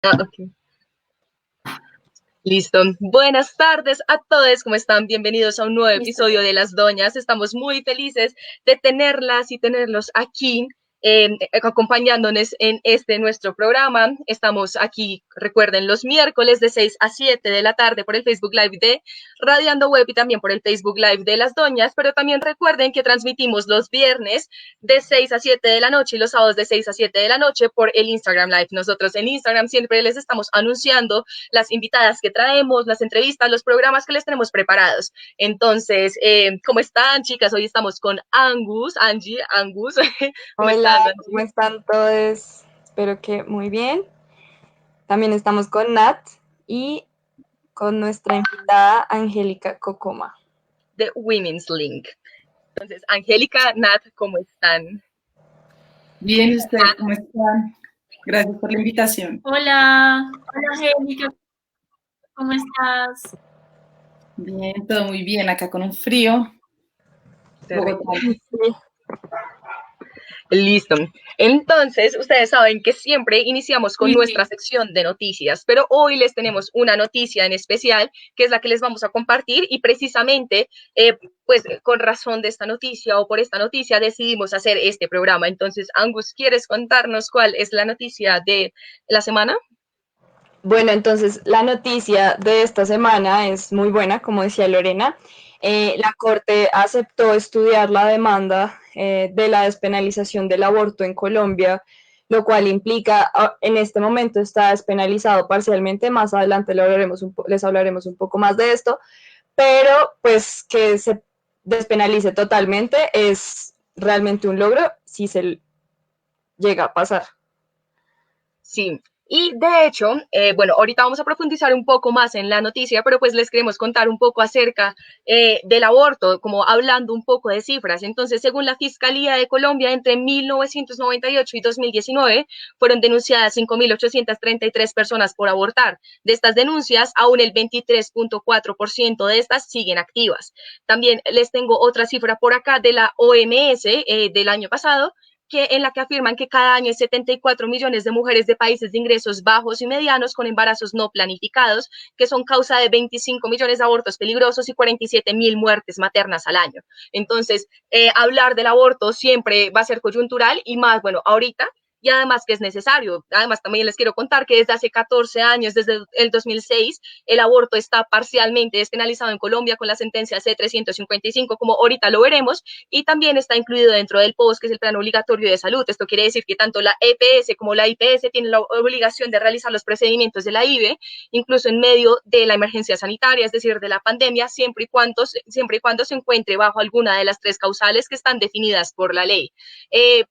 Ok. Listo. Buenas tardes a todos, ¿cómo están? Bienvenidos a un nuevo Listo, episodio ya. de Las Doñas. Estamos muy felices de tenerlas y tenerlos aquí, acompañándonos en este nuestro programa. Estamos aquí, recuerden, los miércoles de 6 a 7 de la tarde por el Facebook Live de Radiando Web y también por el Facebook Live de Las Doñas, pero también recuerden que transmitimos los viernes de 6 a 7 de la noche y los sábados de 6 a 7 de la noche por el Instagram Live. Nosotros en Instagram siempre les estamos anunciando las invitadas que traemos, las entrevistas, los programas que les tenemos preparados. Entonces, ¿cómo están, chicas? Hoy estamos con Angus, Angie, Angus. ¿Cómo Hola, estás, ¿cómo Angie? están todos? Espero que muy bien. También estamos con Nat y con nuestra invitada Angélica Cocoma. De Women's Link. Entonces, Angélica, Nat, ¿cómo están? Bien, ¿y ustedes cómo están? Gracias por la invitación. Hola, hola Angélica, ¿cómo estás? Bien, todo muy bien, acá con un frío. Terrible. Bogotá. Sí. Listo. Entonces, ustedes saben que siempre iniciamos con nuestra Sí, sección de noticias, pero hoy les tenemos una noticia en especial, que es la que les vamos a compartir y precisamente, pues con razón de esta noticia o por esta noticia decidimos hacer este programa. Entonces, Angus, ¿quieres contarnos cuál es la noticia de la semana? Bueno, entonces la noticia de esta semana es muy buena, como decía Lorena. La Corte aceptó estudiar la demanda de la despenalización del aborto en Colombia, lo cual implica, en este momento está despenalizado parcialmente, más adelante les hablaremos un poco más de esto, pero pues que se despenalice totalmente es realmente un logro si se llega a pasar. Sí, y de hecho, bueno, ahorita vamos a profundizar un poco más en la noticia, pero pues les queremos contar un poco acerca del aborto, como hablando un poco de cifras. Entonces, según la Fiscalía de Colombia, entre 1998 y 2019 fueron denunciadas 5.833 personas por abortar. De estas denuncias, aún el 23.4% de estas siguen activas. También les tengo otra cifra por acá de la OMS del año pasado, en la que afirman que cada año hay 74 millones de mujeres de países de ingresos bajos y medianos con embarazos no planificados, que son causa de 25 millones de abortos peligrosos y 47.000 muertes maternas al año. Entonces, hablar del aborto siempre va a ser coyuntural y más, bueno, ahorita y además que es necesario. Además, también les quiero contar que desde hace 14 años, desde el 2006, el aborto está parcialmente despenalizado en Colombia con la sentencia C-355, como ahorita lo veremos, y también está incluido dentro del POS, que es el Plan Obligatorio de Salud. Esto quiere decir que tanto la EPS como la IPS tienen la obligación de realizar los procedimientos de la IVE, incluso en medio de la emergencia sanitaria, es decir, de la pandemia, siempre y cuando se encuentre bajo alguna de las tres causales que están definidas por la ley.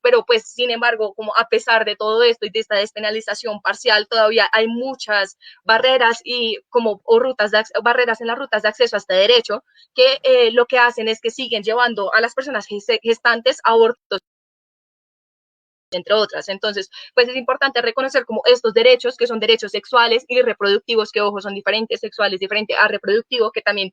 Pero pues, sin embargo, como a pesar de todo esto y de esta despenalización parcial, todavía hay muchas barreras y como o barreras en las rutas de acceso a este derecho que lo que hacen es que siguen llevando a las personas gestantes a abortos, entre otras. Entonces, pues es importante reconocer como estos derechos, que son derechos sexuales y reproductivos, que ojo, son diferentes, sexuales diferente a reproductivo, que también,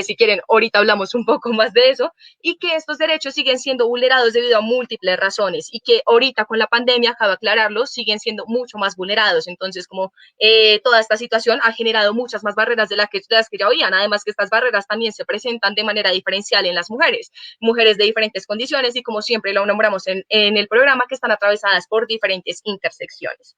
si quieren, ahorita hablamos un poco más de eso, y que estos derechos siguen siendo vulnerados debido a múltiples razones, y que ahorita con la pandemia, cabe aclararlo, siguen siendo mucho más vulnerados. Entonces, como toda esta situación ha generado muchas más barreras de las que ya habían, además que estas barreras también se presentan de manera diferencial en las mujeres de diferentes condiciones y como siempre lo nombramos en el programa, que están atravesadas por diferentes intersecciones.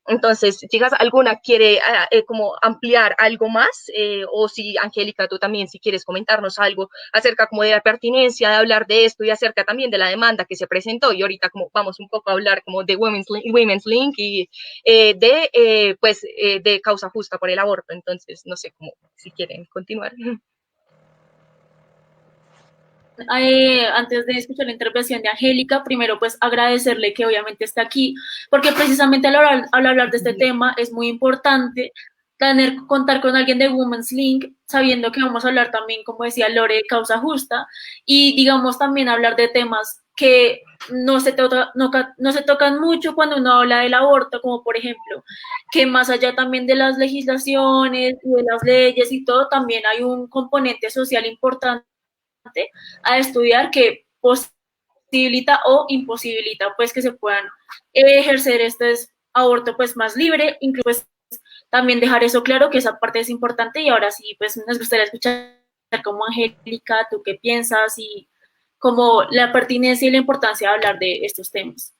Entonces, chicas, ¿alguna quiere como ampliar algo más? O si, Angélica, tú también, si quieres comentarnos algo acerca como de la pertinencia de hablar de esto y acerca también de la demanda que se presentó. Y ahorita como vamos un poco a hablar como de Women's Link y de causa justa por el aborto. Entonces, no sé cómo, si quieren continuar. antes de escuchar la intervención de Angélica, primero pues agradecerle que obviamente está aquí, porque precisamente al hablar de este tema es muy importante contar con alguien de Women's Link, sabiendo que vamos a hablar también, como decía Lore, de causa justa, y digamos también hablar de temas que no se tocan mucho cuando uno habla del aborto, como por ejemplo, que más allá también de las legislaciones y de las leyes y todo, también hay un componente social importante a estudiar que posibilita o imposibilita pues que se puedan ejercer aborto pues más libre, incluso pues, también dejar eso claro, que esa parte es importante. Y ahora sí, pues nos gustaría escuchar como Angélica, tú qué piensas y como la pertinencia y la importancia de hablar de estos temas.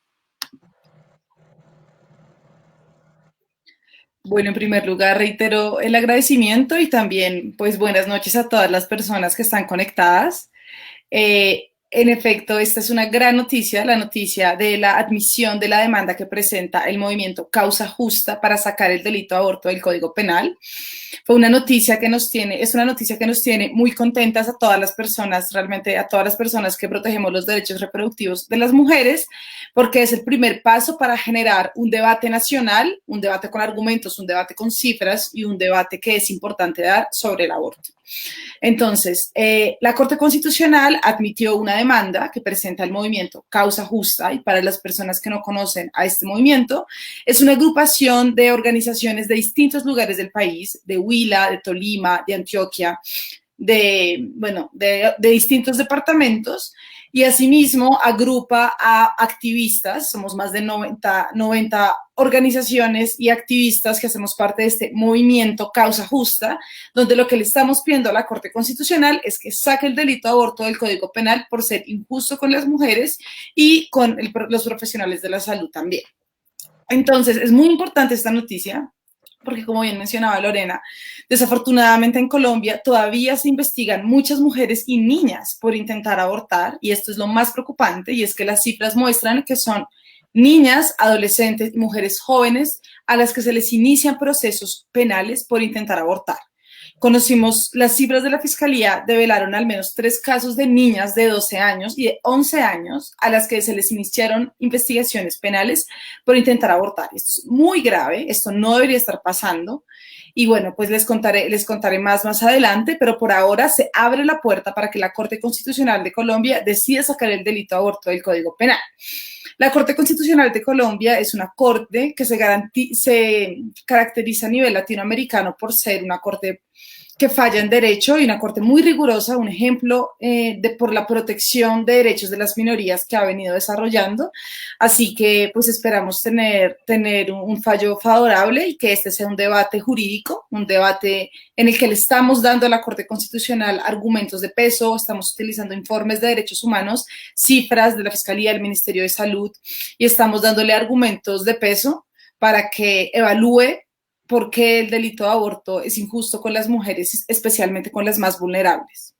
Bueno, en primer lugar, reitero el agradecimiento y también, pues, buenas noches a todas las personas que están conectadas. En efecto, esta es una gran noticia, la noticia de la admisión de la demanda que presenta el movimiento Causa Justa para sacar el delito de aborto del Código Penal. Fue una noticia que nos tiene, es una noticia que nos tiene muy contentas a todas las personas, realmente a todas las personas que protegemos los derechos reproductivos de las mujeres, porque es el primer paso para generar un debate nacional, un debate con argumentos, un debate con cifras y un debate que es importante dar sobre el aborto. Entonces, la Corte Constitucional admitió una demanda que presenta el movimiento Causa Justa, y para las personas que no conocen a este movimiento, es una agrupación de organizaciones de distintos lugares del país, de Huila, de Tolima, de Antioquia, de distintos departamentos, y asimismo agrupa a activistas, somos más de 90 organizaciones y activistas que hacemos parte de este movimiento Causa Justa, donde lo que le estamos pidiendo a la Corte Constitucional es que saque el delito de aborto del Código Penal por ser injusto con las mujeres y con los profesionales de la salud también. Entonces, es muy importante esta noticia, porque como bien mencionaba Lorena, desafortunadamente en Colombia todavía se investigan muchas mujeres y niñas por intentar abortar, y esto es lo más preocupante, y es que las cifras muestran que son niñas, adolescentes y mujeres jóvenes a las que se les inician procesos penales por intentar abortar. Conocimos las cifras de la Fiscalía, develaron al menos 3 casos de niñas de 12 años y de 11 años a las que se les iniciaron investigaciones penales por intentar abortar. Esto es muy grave, esto no debería estar pasando. Y bueno, pues les contaré más adelante, pero por ahora se abre la puerta para que la Corte Constitucional de Colombia decida sacar el delito de aborto del Código Penal. La Corte Constitucional de Colombia es una corte que se caracteriza a nivel latinoamericano por ser una corte que falla en derecho y una corte muy rigurosa, un ejemplo por la protección de derechos de las minorías que ha venido desarrollando. Así que pues esperamos tener un fallo favorable y que este sea un debate jurídico, un debate en el que le estamos dando a la Corte Constitucional argumentos de peso, estamos utilizando informes de derechos humanos, cifras de la Fiscalía, del Ministerio de Salud, y estamos dándole argumentos de peso para que evalúe por qué el delito de aborto es injusto con las mujeres, especialmente con las más vulnerables.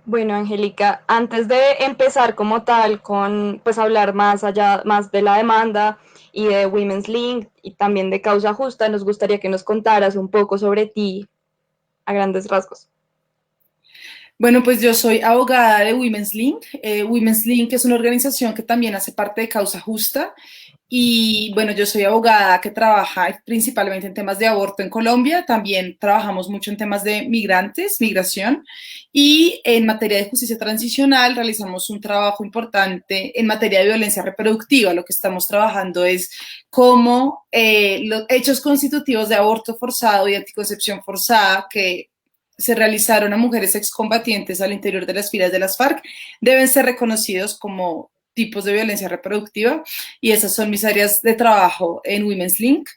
Bueno, Angélica, antes de empezar como tal con pues hablar más de la demanda y de Women's Link y también de Causa Justa, nos gustaría que nos contaras un poco sobre ti a grandes rasgos. Bueno, pues yo soy abogada de Women's Link. Women's Link es una organización que también hace parte de Causa Justa. Y bueno, yo soy abogada que trabaja principalmente en temas de aborto en Colombia, también trabajamos mucho en temas de migrantes, migración, y en materia de justicia transicional realizamos un trabajo importante en materia de violencia reproductiva. Lo que estamos trabajando es cómo los hechos constitutivos de aborto forzado y anticoncepción forzada que se realizaron a mujeres excombatientes al interior de las filas de las FARC deben ser reconocidos como tipos de violencia reproductiva, y esas son mis áreas de trabajo en Women's Link.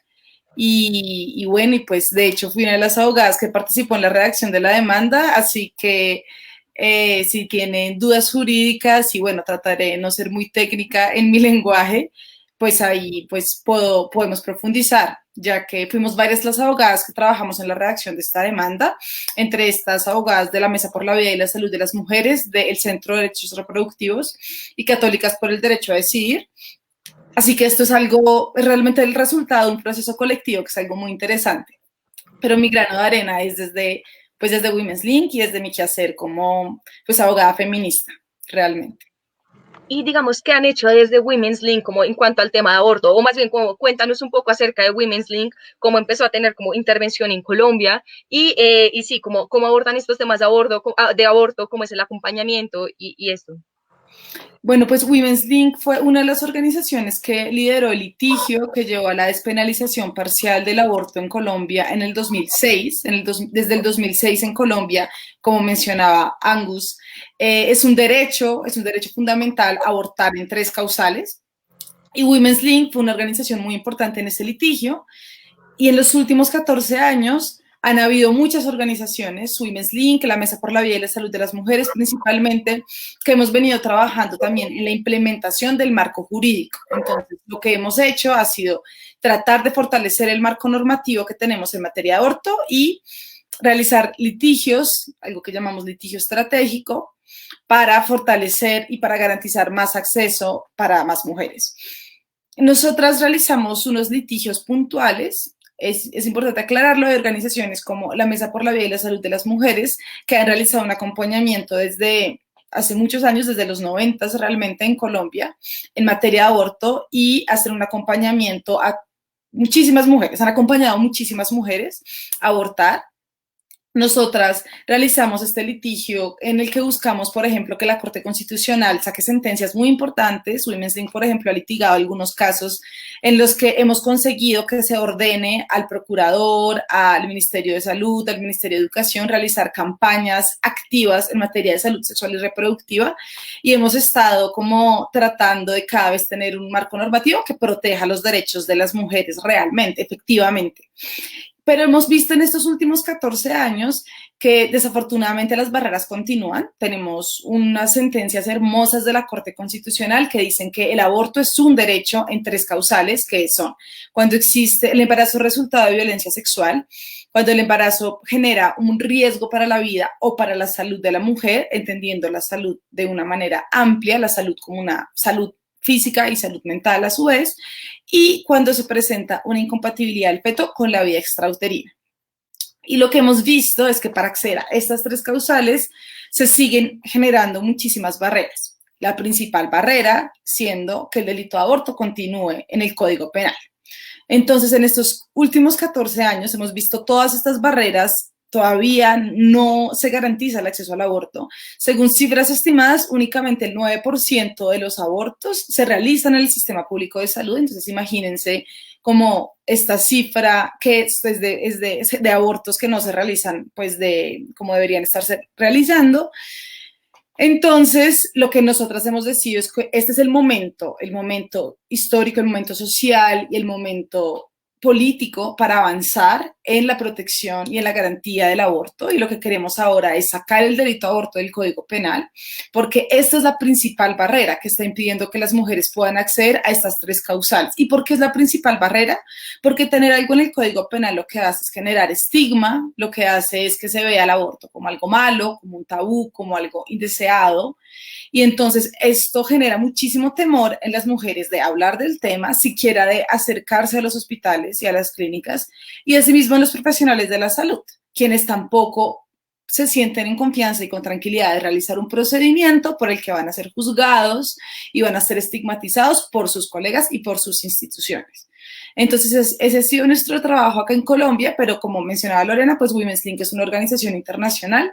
Y bueno, y pues de hecho fui una de las abogadas que participó en la redacción de la demanda, así que si tienen dudas jurídicas, y bueno, trataré de no ser muy técnica en mi lenguaje, pues ahí pues podemos profundizar, ya que fuimos varias las abogadas que trabajamos en la redacción de esta demanda, entre estas abogadas de la Mesa por la Vida y la Salud de las Mujeres, del Centro de Derechos Reproductivos y Católicas por el Derecho a Decidir. Así que esto es algo, realmente el resultado de un proceso colectivo que es algo muy interesante. Pero mi grano de arena es desde Women's Link y desde mi quehacer como pues abogada feminista, realmente. Y digamos, ¿qué han hecho desde Women's Link como en cuanto al tema de aborto? O más bien, como, cuéntanos un poco acerca de Women's Link, cómo empezó a tener como intervención en Colombia y sí, cómo abordan estos temas de aborto, cómo es el acompañamiento y esto. Bueno, pues Women's Link fue una de las organizaciones que lideró el litigio que llevó a la despenalización parcial del aborto en Colombia en el 2006. Desde el 2006 en Colombia, como mencionaba Angus, es un derecho fundamental abortar en 3 causales. Y Women's Link fue una organización muy importante en ese litigio. Y en los últimos 14 años han habido muchas organizaciones, Women's Link, la Mesa por la Vida y la Salud de las Mujeres principalmente, que hemos venido trabajando también en la implementación del marco jurídico. Entonces, lo que hemos hecho ha sido tratar de fortalecer el marco normativo que tenemos en materia de aborto y realizar litigios, algo que llamamos litigio estratégico, para fortalecer y para garantizar más acceso para más mujeres. Nosotras realizamos unos litigios puntuales. Es importante aclararlo, de organizaciones como la Mesa por la Vida y la Salud de las Mujeres, que han realizado un acompañamiento desde hace muchos años, desde los 90 realmente en Colombia, en materia de aborto, y hacer un acompañamiento a muchísimas mujeres. Han acompañado a muchísimas mujeres a abortar. Nosotras realizamos este litigio en el que buscamos, por ejemplo, que la Corte Constitucional saque sentencias muy importantes. Women's Link, por ejemplo, ha litigado algunos casos en los que hemos conseguido que se ordene al procurador, al Ministerio de Salud, al Ministerio de Educación, realizar campañas activas en materia de salud sexual y reproductiva, y hemos estado como tratando de cada vez tener un marco normativo que proteja los derechos de las mujeres realmente, efectivamente. Pero hemos visto en estos últimos 14 años que desafortunadamente las barreras continúan. Tenemos unas sentencias hermosas de la Corte Constitucional que dicen que el aborto es un derecho en 3 causales, que son cuando existe el embarazo resultado de violencia sexual, cuando el embarazo genera un riesgo para la vida o para la salud de la mujer, entendiendo la salud de una manera amplia, la salud como una salud física y salud mental a su vez, y cuando se presenta una incompatibilidad del feto con la vida extrauterina. Y lo que hemos visto es que para acceder a estas 3 causales se siguen generando muchísimas barreras. La principal barrera siendo que el delito de aborto continúe en el Código Penal. Entonces, en estos últimos 14 años hemos visto todas estas barreras. Todavía no se garantiza el acceso al aborto. Según cifras estimadas, únicamente el 9% de los abortos se realizan en el sistema público de salud. Entonces, imagínense como esta cifra que es de abortos que no se realizan, pues como deberían estarse realizando. Entonces, lo que nosotras hemos decidido es que este es el momento histórico, el momento social y el momento político para avanzar en la protección y en la garantía del aborto, y lo que queremos ahora es sacar el delito de aborto del Código Penal, porque esta es la principal barrera que está impidiendo que las mujeres puedan acceder a estas 3 causales. ¿Y por qué es la principal barrera? Porque tener algo en el Código Penal lo que hace es generar estigma, lo que hace es que se vea el aborto como algo malo, como un tabú, como algo indeseado. Y entonces esto genera muchísimo temor en las mujeres de hablar del tema, siquiera de acercarse a los hospitales y a las clínicas, y asimismo en los profesionales de la salud, quienes tampoco se sienten en confianza y con tranquilidad de realizar un procedimiento por el que van a ser juzgados y van a ser estigmatizados por sus colegas y por sus instituciones. Entonces, ese ha sido nuestro trabajo acá en Colombia, pero como mencionaba Lorena, pues Women's Link es una organización internacional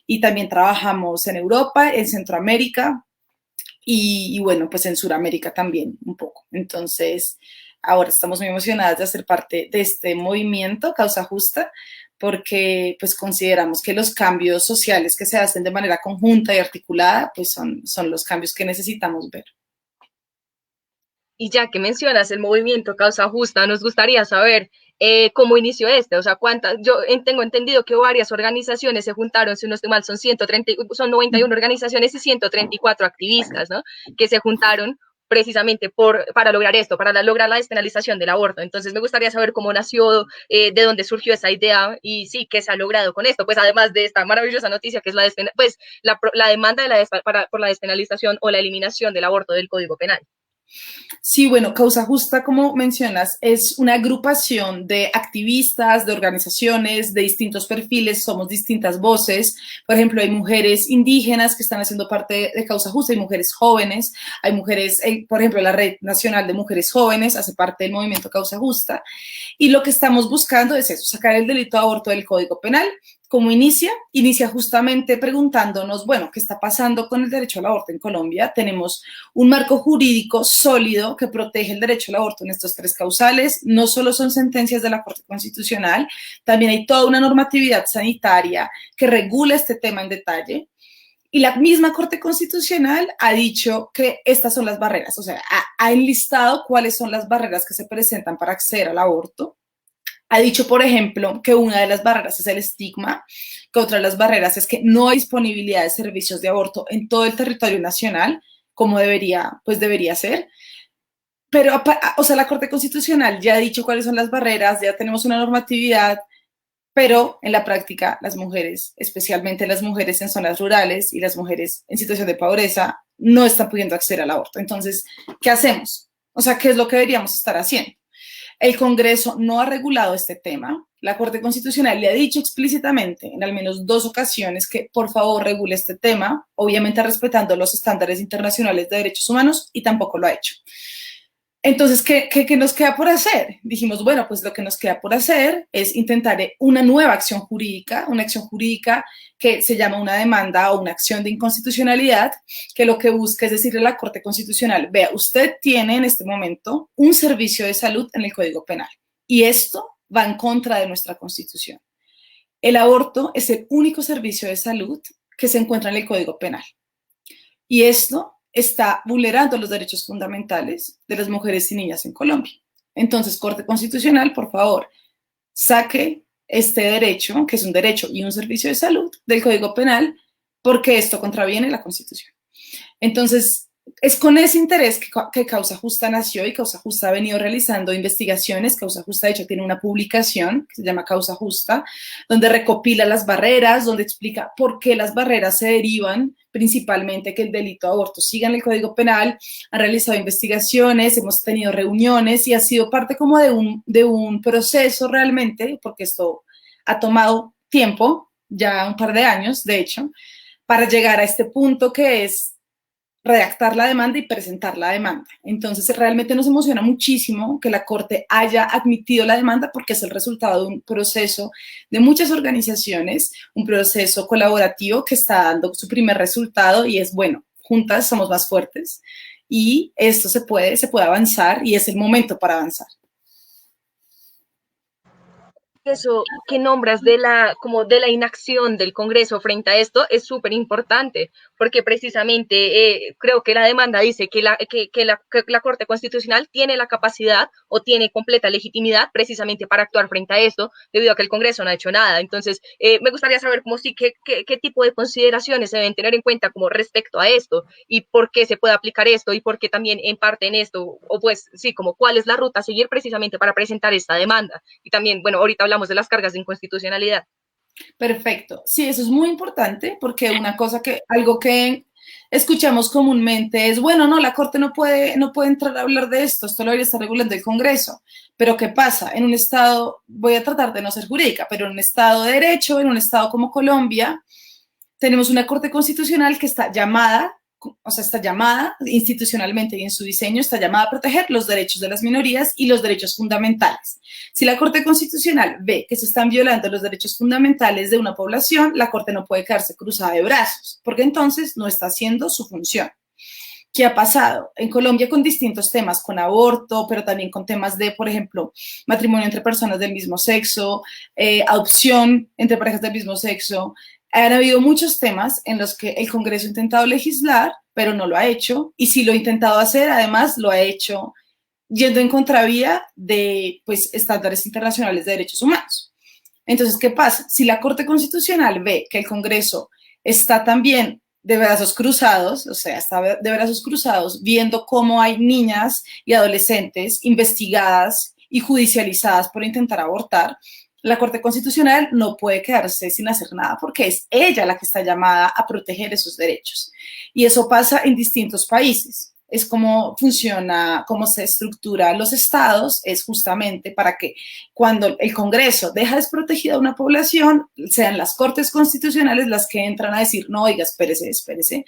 y también trabajamos en Europa, en Centroamérica y bueno, pues en Sudamérica también un poco. Entonces, ahora estamos muy emocionadas de hacer parte de este movimiento Causa Justa, porque pues consideramos que los cambios sociales que se hacen de manera conjunta y articulada, pues son los cambios que necesitamos ver. Y ya que mencionas el movimiento Causa Justa, nos gustaría saber cómo inició o sea, tengo entendido que varias organizaciones se juntaron, si no estoy mal, son 91 organizaciones y 134 activistas, ¿no? Que se juntaron precisamente para lograr esto, para lograr la despenalización del aborto. Entonces me gustaría saber cómo nació, de dónde surgió esa idea y sí, qué se ha logrado con esto, pues además de esta maravillosa noticia que es la demanda por la despenalización o la eliminación del aborto del Código Penal. Sí, bueno, Causa Justa, como mencionas, es una agrupación de activistas, de organizaciones, de distintos perfiles, somos distintas voces. Por ejemplo, hay mujeres indígenas que están haciendo parte de Causa Justa, hay mujeres jóvenes, hay mujeres, por ejemplo, la Red Nacional de Mujeres Jóvenes hace parte del movimiento Causa Justa. Y lo que estamos buscando es eso, sacar el delito de aborto del Código Penal. ¿Cómo inicia? Inicia justamente preguntándonos, bueno, ¿qué está pasando con el derecho al aborto en Colombia? Tenemos un marco jurídico sólido que protege el derecho al aborto en estos 3 causales. No solo son sentencias de la Corte Constitucional, también hay toda una normatividad sanitaria que regula este tema en detalle. Y la misma Corte Constitucional ha dicho que estas son las barreras, o sea, ha enlistado cuáles son las barreras que se presentan para acceder al aborto. Ha dicho, por ejemplo, que una de las barreras es el estigma, que otra de las barreras es que no hay disponibilidad de servicios de aborto en todo el territorio nacional, como debería ser. Pero, o sea, la Corte Constitucional ya ha dicho cuáles son las barreras, ya tenemos una normatividad, pero en la práctica las mujeres, especialmente las mujeres en zonas rurales y las mujeres en situación de pobreza, no están pudiendo acceder al aborto. Entonces, ¿qué hacemos? O sea, ¿qué es lo que deberíamos estar haciendo? El Congreso no ha regulado este tema. La Corte Constitucional le ha dicho explícitamente en al menos 2 ocasiones que por favor regule este tema, obviamente respetando los estándares internacionales de derechos humanos, y tampoco lo ha hecho. Entonces, ¿qué nos queda por hacer? Dijimos, bueno, pues lo que nos queda por hacer es intentar una nueva acción jurídica que se llama una demanda o una acción de inconstitucionalidad, que lo que busca es decirle a la Corte Constitucional, vea, usted tiene en este momento un servicio de salud en el Código Penal y esto va en contra de nuestra Constitución. El aborto es el único servicio de salud que se encuentra en el Código Penal y esto está vulnerando los derechos fundamentales de las mujeres y niñas en Colombia. Entonces, Corte Constitucional, por favor, saque este derecho, que es un derecho y un servicio de salud, del Código Penal, porque esto contraviene la Constitución. Entonces, es con ese interés que Causa Justa nació, y Causa Justa ha venido realizando investigaciones. Causa Justa, de hecho, tiene una publicación que se llama Causa Justa, donde recopila las barreras, donde explica por qué las barreras se derivan principalmente que el delito de aborto siga en el Código Penal. Han realizado investigaciones, hemos tenido reuniones y ha sido parte como de un proceso realmente, porque esto ha tomado tiempo, ya un par de años, de hecho, para llegar a este punto que es redactar la demanda y presentar la demanda. Entonces, realmente nos emociona muchísimo que la Corte haya admitido la demanda porque es el resultado de un proceso de muchas organizaciones, un proceso colaborativo que está dando su primer resultado y es, bueno, juntas somos más fuertes y esto se puede avanzar y es el momento para avanzar. Eso que nombras como de la inacción del Congreso frente a esto es súper importante, porque precisamente creo que la demanda dice que la Corte Constitucional tiene la capacidad o tiene completa legitimidad precisamente para actuar frente a esto, debido a que el Congreso no ha hecho nada. Entonces, me gustaría saber qué tipo de consideraciones se deben tener en cuenta como respecto a esto, y por qué se puede aplicar esto, y por qué también en parte en esto, o pues sí, como cuál es la ruta a seguir precisamente para presentar esta demanda. Y también, bueno, ahorita hablamos de las cargas de inconstitucionalidad. Perfecto. Sí, eso es muy importante porque algo que escuchamos comúnmente es, bueno, no, la Corte no puede entrar a hablar de esto lo debería estar regulando el Congreso. Pero ¿qué pasa? En un Estado, voy a tratar de no ser jurídica, pero en un Estado de derecho, en un Estado como Colombia, tenemos una Corte Constitucional que está llamada institucionalmente y en su diseño, está llamada a proteger los derechos de las minorías y los derechos fundamentales. Si la Corte Constitucional ve que se están violando los derechos fundamentales de una población, la Corte no puede quedarse cruzada de brazos, porque entonces no está haciendo su función. ¿Qué ha pasado? En Colombia con distintos temas, con aborto, pero también con temas de, por ejemplo, matrimonio entre personas del mismo sexo, adopción entre parejas del mismo sexo. Han habido muchos temas en los que el Congreso ha intentado legislar, pero no lo ha hecho, y si lo ha intentado hacer, además lo ha hecho yendo en contravía de estándares internacionales de derechos humanos. Entonces, ¿qué pasa? Si la Corte Constitucional ve que el Congreso está también de brazos cruzados, o sea, está de brazos cruzados viendo cómo hay niñas y adolescentes investigadas y judicializadas por intentar abortar, la Corte Constitucional no puede quedarse sin hacer nada porque es ella la que está llamada a proteger esos derechos. Y eso pasa en distintos países. Es como funciona, cómo se estructuran los estados, es justamente para que cuando el Congreso deja desprotegida a una población, sean las Cortes Constitucionales las que entran a decir, no, oiga, espérese,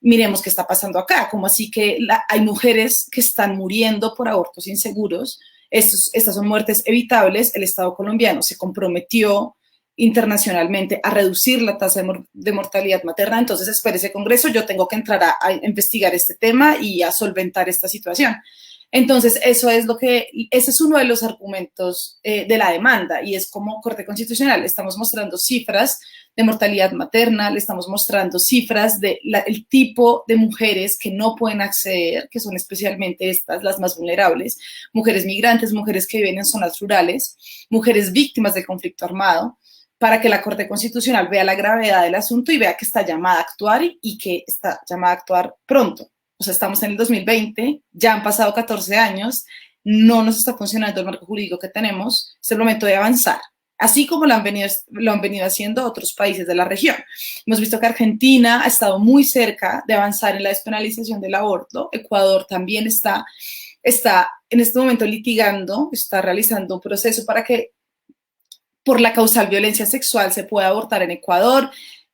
miremos qué está pasando acá, como así que hay mujeres que están muriendo por abortos inseguros. Estas son muertes evitables. El Estado colombiano se comprometió internacionalmente a reducir la tasa de mortalidad materna. Entonces, espere ese Congreso, yo tengo que entrar a investigar este tema y a solventar esta situación. Entonces, ese es uno de los argumentos de la demanda, y es como Corte Constitucional, estamos mostrando cifras de mortalidad materna, le estamos mostrando cifras del tipo de mujeres que no pueden acceder, que son especialmente estas, las más vulnerables, mujeres migrantes, mujeres que viven en zonas rurales, mujeres víctimas del conflicto armado, para que la Corte Constitucional vea la gravedad del asunto y vea que está llamada a actuar y que está llamada a actuar pronto. O sea, estamos en el 2020, ya han pasado 14 años, no nos está funcionando el marco jurídico que tenemos, es el momento de avanzar, así como lo han venido haciendo otros países de la región. Hemos visto que Argentina ha estado muy cerca de avanzar en la despenalización del aborto, Ecuador también está en este momento litigando, está realizando un proceso para que por la causal violencia sexual se pueda abortar en Ecuador.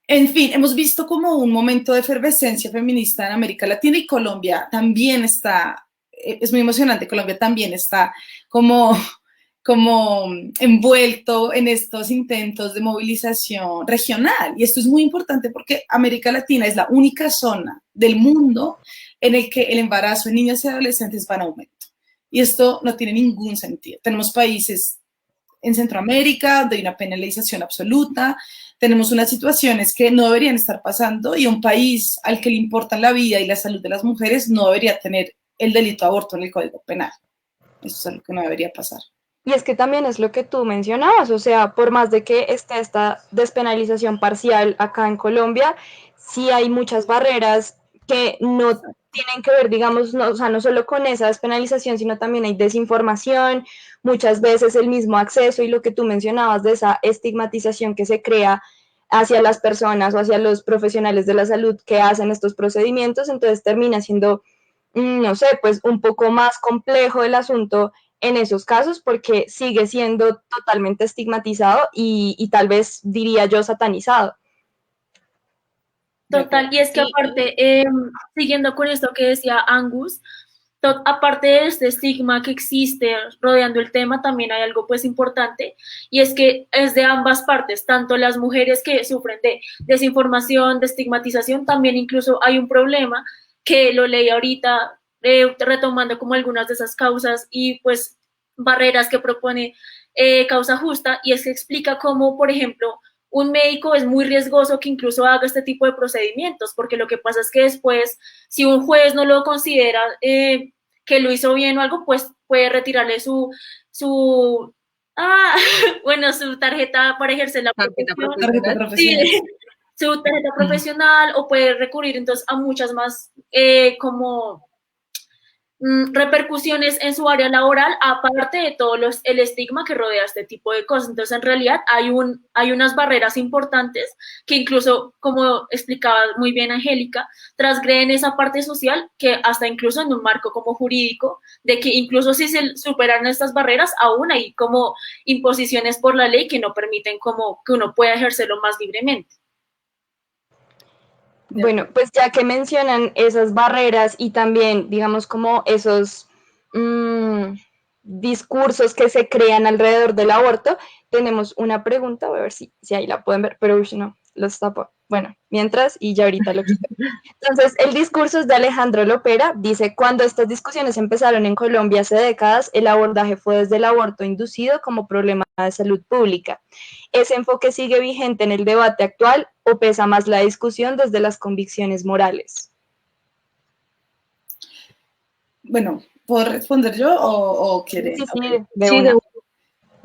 En fin, hemos visto como un momento de efervescencia feminista en América Latina, y Colombia también está, es muy emocionante, Colombia también está como envuelto en estos intentos de movilización regional. Y esto es muy importante porque América Latina es la única zona del mundo en el que el embarazo en niñas y adolescentes va en aumento. Y esto no tiene ningún sentido. Tenemos países en Centroamérica donde hay una penalización absoluta, tenemos unas situaciones que no deberían estar pasando, y un país al que le importan la vida y la salud de las mujeres no debería tener el delito de aborto en el Código Penal. Eso es algo que no debería pasar. Y es que también es lo que tú mencionabas, o sea, por más de que esté esta despenalización parcial acá en Colombia, sí hay muchas barreras que no tienen que ver, digamos, no, o sea, no solo con esa despenalización, sino también hay desinformación, muchas veces el mismo acceso y lo que tú mencionabas de esa estigmatización que se crea hacia las personas o hacia los profesionales de la salud que hacen estos procedimientos, entonces termina siendo, no sé, pues un poco más complejo el asunto en esos casos porque sigue siendo totalmente estigmatizado y tal vez diría yo satanizado. Total, y es que aparte, siguiendo con esto que decía Angus, aparte de este estigma que existe rodeando el tema, también hay algo pues importante, y es que es de ambas partes, tanto las mujeres que sufren de desinformación, de estigmatización, también incluso hay un problema que lo leí ahorita, retomando como algunas de esas causas y pues barreras que propone Causa Justa, y es que explica cómo, por ejemplo, un médico es muy riesgoso que incluso haga este tipo de procedimientos, porque lo que pasa es que después, si un juez no lo considera que lo hizo bien o algo, pues puede retirarle su tarjeta para ejercer la profesión. Tarjeta profesional. Sí, su tarjeta profesional, o puede recurrir entonces a muchas más como repercusiones en su área laboral, aparte de todo el estigma que rodea este tipo de cosas. Entonces, en realidad, hay unas barreras importantes que incluso, como explicaba muy bien Angélica, transgreden esa parte social, que hasta incluso en un marco como jurídico, de que incluso si se superan estas barreras, aún hay como imposiciones por la ley que no permiten como que uno pueda ejercerlo más libremente. Bueno, pues ya que mencionan esas barreras y también, digamos, como esos discursos que se crean alrededor del aborto, tenemos una pregunta, voy a ver si ahí la pueden ver, pero no, los tapo. Bueno, mientras, y ya ahorita lo quito. Entonces, el discurso es de Alejandro Lopera, dice, cuando estas discusiones empezaron en Colombia hace décadas, el abordaje fue desde el aborto inducido como problema de salud pública. ¿Ese enfoque sigue vigente en el debate actual o pesa más la discusión desde las convicciones morales? Bueno, ¿puedo responder yo o quieres? Sí, Okay.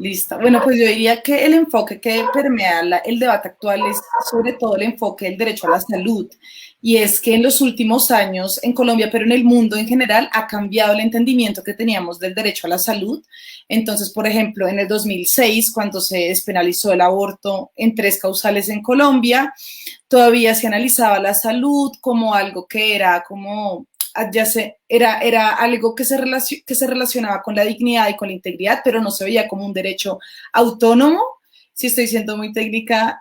Listo. Bueno, pues yo diría que el enfoque que permea el debate actual es sobre todo el enfoque del derecho a la salud. Y es que en los últimos años en Colombia, pero en el mundo en general, ha cambiado el entendimiento que teníamos del derecho a la salud. Entonces, por ejemplo, en el 2006, cuando se despenalizó el aborto en 3 causales en Colombia, todavía se analizaba la salud como algo que era como era algo que se relacionaba con la dignidad y con la integridad, pero no se veía como un derecho autónomo. Si estoy siendo muy técnica,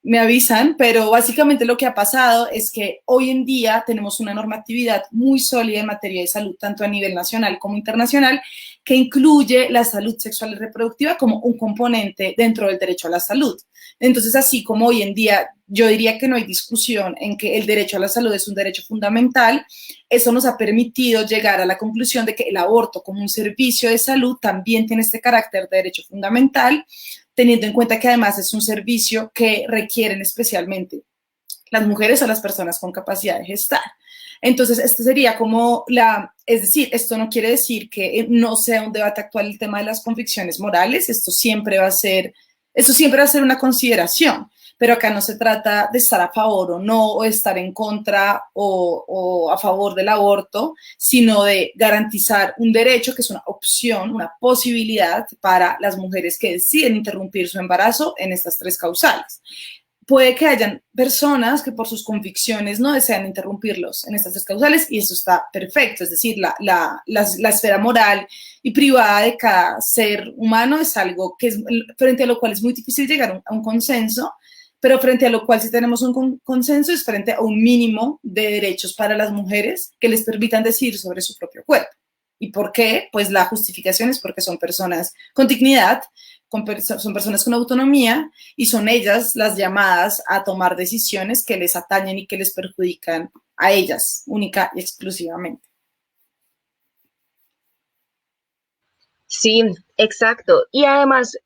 me avisan, pero básicamente lo que ha pasado es que hoy en día tenemos una normatividad muy sólida en materia de salud, tanto a nivel nacional como internacional, que incluye la salud sexual y reproductiva como un componente dentro del derecho a la salud. Entonces, así como hoy en día yo diría que no hay discusión en que el derecho a la salud es un derecho fundamental, eso nos ha permitido llegar a la conclusión de que el aborto como un servicio de salud también tiene este carácter de derecho fundamental, teniendo en cuenta que además es un servicio que requieren especialmente las mujeres o las personas con capacidad de gestar. Entonces, este sería como es decir, esto no quiere decir que no sea un debate actual el tema de las convicciones morales, esto siempre va a ser una consideración, pero acá no se trata de estar a favor o no, o estar en contra o a favor del aborto, sino de garantizar un derecho que es una opción, una posibilidad para las mujeres que deciden interrumpir su embarazo en estas 3 causales. Puede que hayan personas que por sus convicciones no desean interrumpirlos en estas 3 causales y eso está perfecto, es decir, la esfera moral y privada de cada ser humano es algo que frente a lo cual es muy difícil llegar a un consenso, pero frente a lo cual sí tenemos un consenso es frente a un mínimo de derechos para las mujeres que les permitan decidir sobre su propio cuerpo. ¿Y por qué? Pues la justificación es porque son personas con dignidad, son personas con autonomía y son ellas las llamadas a tomar decisiones que les atañen y que les perjudican a ellas, única y exclusivamente. Sí, exacto. Y además,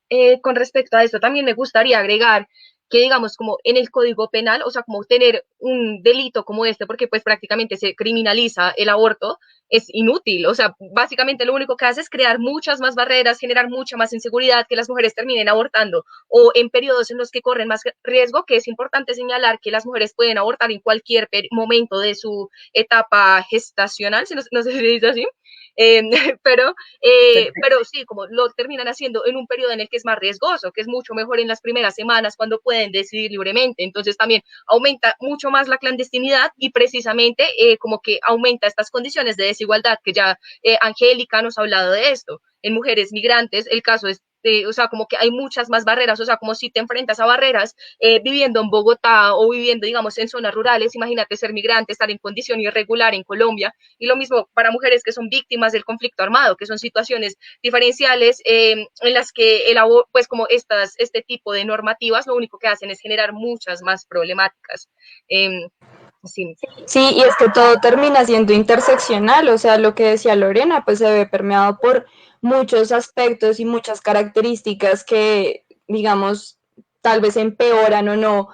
con respecto a esto, también me gustaría agregar que, digamos, como en el Código Penal, o sea, como tener un delito como este, porque pues prácticamente se criminaliza el aborto, es inútil. O sea, básicamente lo único que hace es crear muchas más barreras, generar mucha más inseguridad, que las mujeres terminen abortando o en periodos en los que corren más riesgo, que es importante señalar que las mujeres pueden abortar en cualquier momento de su etapa gestacional, si no sé si se dice así. Eh, pero, pero sí, como lo terminan haciendo en un periodo en el que es más riesgoso, que es mucho mejor en las primeras semanas cuando pueden decidir libremente. Entonces también aumenta mucho más la clandestinidad y precisamente como que aumenta estas condiciones de desigualdad que ya Angélica nos ha hablado de esto. En mujeres migrantes el caso es o sea, como que hay muchas más barreras, o sea, como si te enfrentas a barreras viviendo en Bogotá o viviendo, digamos, en zonas rurales, imagínate ser migrante, estar en condición irregular en Colombia, y lo mismo para mujeres que son víctimas del conflicto armado, que son situaciones diferenciales en las que pues como este tipo de normativas lo único que hacen es generar muchas más problemáticas. Sí. Sí, y es que todo termina siendo interseccional, o sea, lo que decía Lorena, pues se ve permeado por muchos aspectos y muchas características que, digamos, tal vez empeoran o no,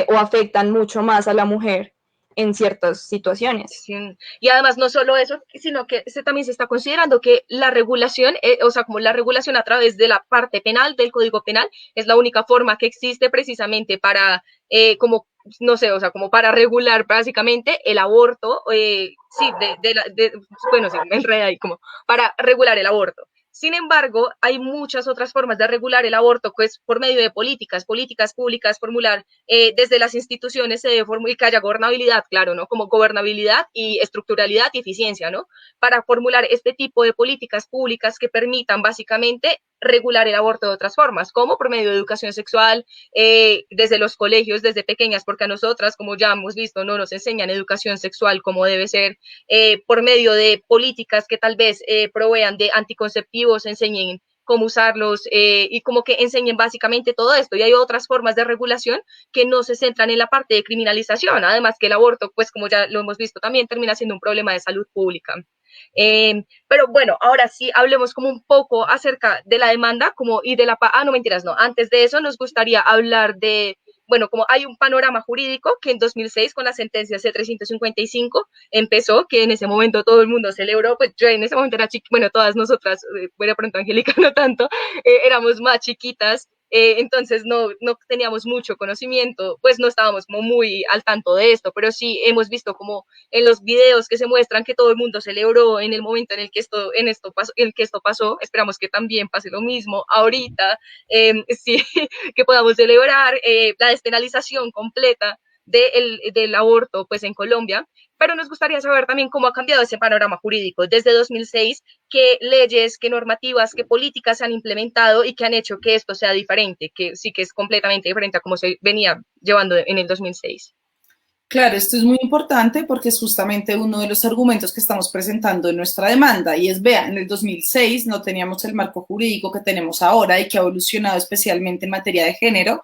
o afectan mucho más a la mujer en ciertas situaciones. Sí. Y además no solo eso, sino que también se está considerando que la regulación, o sea, como la regulación a través de la parte penal del Código Penal es la única forma que existe precisamente para, como, no sé, o sea, como para regular básicamente el aborto, sí, bueno, sí, me enredé ahí, como para regular el aborto. Sin embargo, hay muchas otras formas de regular el aborto, pues por medio de políticas públicas, formular desde las instituciones y que haya gobernabilidad, claro, ¿no? Como gobernabilidad y estructuralidad y eficiencia, ¿no? Para formular este tipo de políticas públicas que permitan básicamente regular el aborto de otras formas, como por medio de educación sexual, desde los colegios, desde pequeñas, porque a nosotras, como ya hemos visto, no nos enseñan educación sexual como debe ser, por medio de políticas que tal vez provean de anticonceptivos, enseñen cómo usarlos y como que enseñen básicamente todo esto. Y hay otras formas de regulación que no se centran en la parte de criminalización, además que el aborto, pues como ya lo hemos visto, también termina siendo un problema de salud pública. Pero bueno, ahora sí hablemos como un poco acerca de la demanda como y de no mentiras, no, antes de eso nos gustaría hablar de, bueno, como hay un panorama jurídico que en 2006 con la sentencia C-355 empezó, que en ese momento todo el mundo celebró, pues yo en ese momento era chiquita, bueno, todas nosotras, bueno, pronto Angélica no tanto, éramos más chiquitas, entonces no teníamos mucho conocimiento, pues no estábamos como muy al tanto de esto, pero sí hemos visto como en los videos que se muestran que todo el mundo celebró en el momento en el que esto pasó, esperamos que también pase lo mismo ahorita, sí, que podamos celebrar la despenalización completa del aborto pues en Colombia, pero nos gustaría saber también cómo ha cambiado ese panorama jurídico desde 2006, qué leyes, qué normativas, qué políticas se han implementado y que han hecho que esto sea diferente, que sí que es completamente diferente a cómo se venía llevando en el 2006. Claro, esto es muy importante porque es justamente uno de los argumentos que estamos presentando en nuestra demanda y es, vea, en el 2006 no teníamos el marco jurídico que tenemos ahora y que ha evolucionado especialmente en materia de género,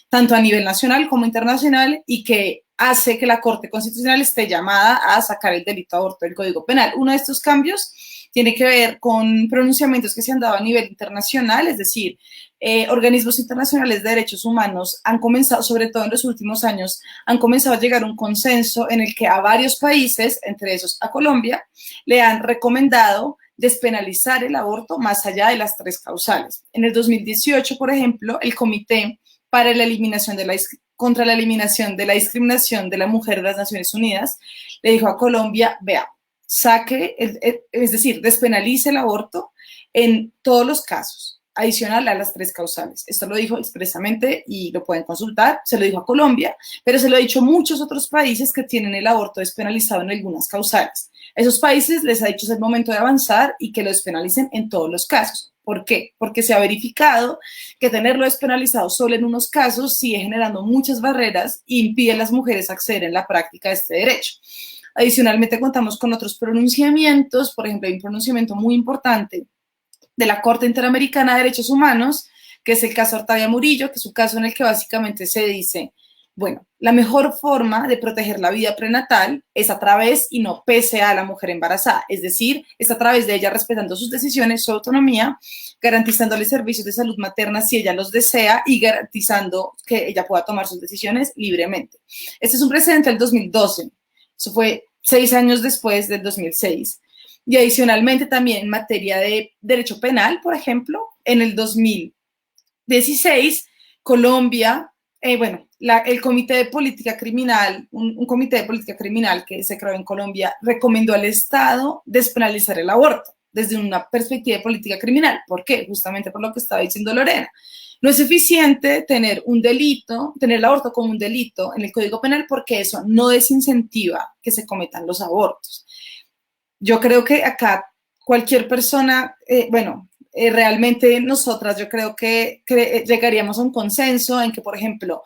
tanto a nivel nacional como internacional, y que hace que la Corte Constitucional esté llamada a sacar el delito de aborto del Código Penal. Uno de estos cambios tiene que ver con pronunciamientos que se han dado a nivel internacional, es decir, organismos internacionales de derechos humanos han comenzado, sobre todo en los últimos años, han comenzado a llegar a un consenso en el que a varios países, entre esos a Colombia, le han recomendado despenalizar el aborto más allá de las 3 causales. En el 2018, por ejemplo, el Comité para la Eliminación contra la Eliminación de la Discriminación de la Mujer de las Naciones Unidas le dijo a Colombia, vea, es decir, despenalice el aborto en todos los casos, adicional a las 3 causales. Esto lo dijo expresamente y lo pueden consultar, se lo dijo a Colombia, pero se lo ha dicho a muchos otros países que tienen el aborto despenalizado en algunas causales. A esos países les ha dicho es el momento de avanzar y que lo despenalicen en todos los casos. ¿Por qué? Porque se ha verificado que tenerlo despenalizado solo en unos casos sigue generando muchas barreras e impide a las mujeres acceder en la práctica de este derecho. Adicionalmente, contamos con otros pronunciamientos, por ejemplo, hay un pronunciamiento muy importante de la Corte Interamericana de Derechos Humanos, que es el caso Artavia Murillo, que es un caso en el que básicamente se dice, bueno, la mejor forma de proteger la vida prenatal es a través y no pese a la mujer embarazada, es decir, es a través de ella respetando sus decisiones, su autonomía, garantizándole servicios de salud materna si ella los desea y garantizando que ella pueda tomar sus decisiones libremente. Este es un precedente del 2012, eso fue 6 años después del 2006. Y adicionalmente también en materia de derecho penal, por ejemplo, en el 2016, Colombia, el Comité de Política Criminal, un comité de política criminal que se creó en Colombia, recomendó al Estado despenalizar el aborto desde una perspectiva de política criminal. ¿Por qué? Justamente por lo que estaba diciendo Lorena. No es eficiente tener un delito, tener el aborto como un delito en el Código Penal porque eso no desincentiva que se cometan los abortos. Yo creo que acá cualquier persona, realmente nosotras yo creo que llegaríamos a un consenso en que, por ejemplo,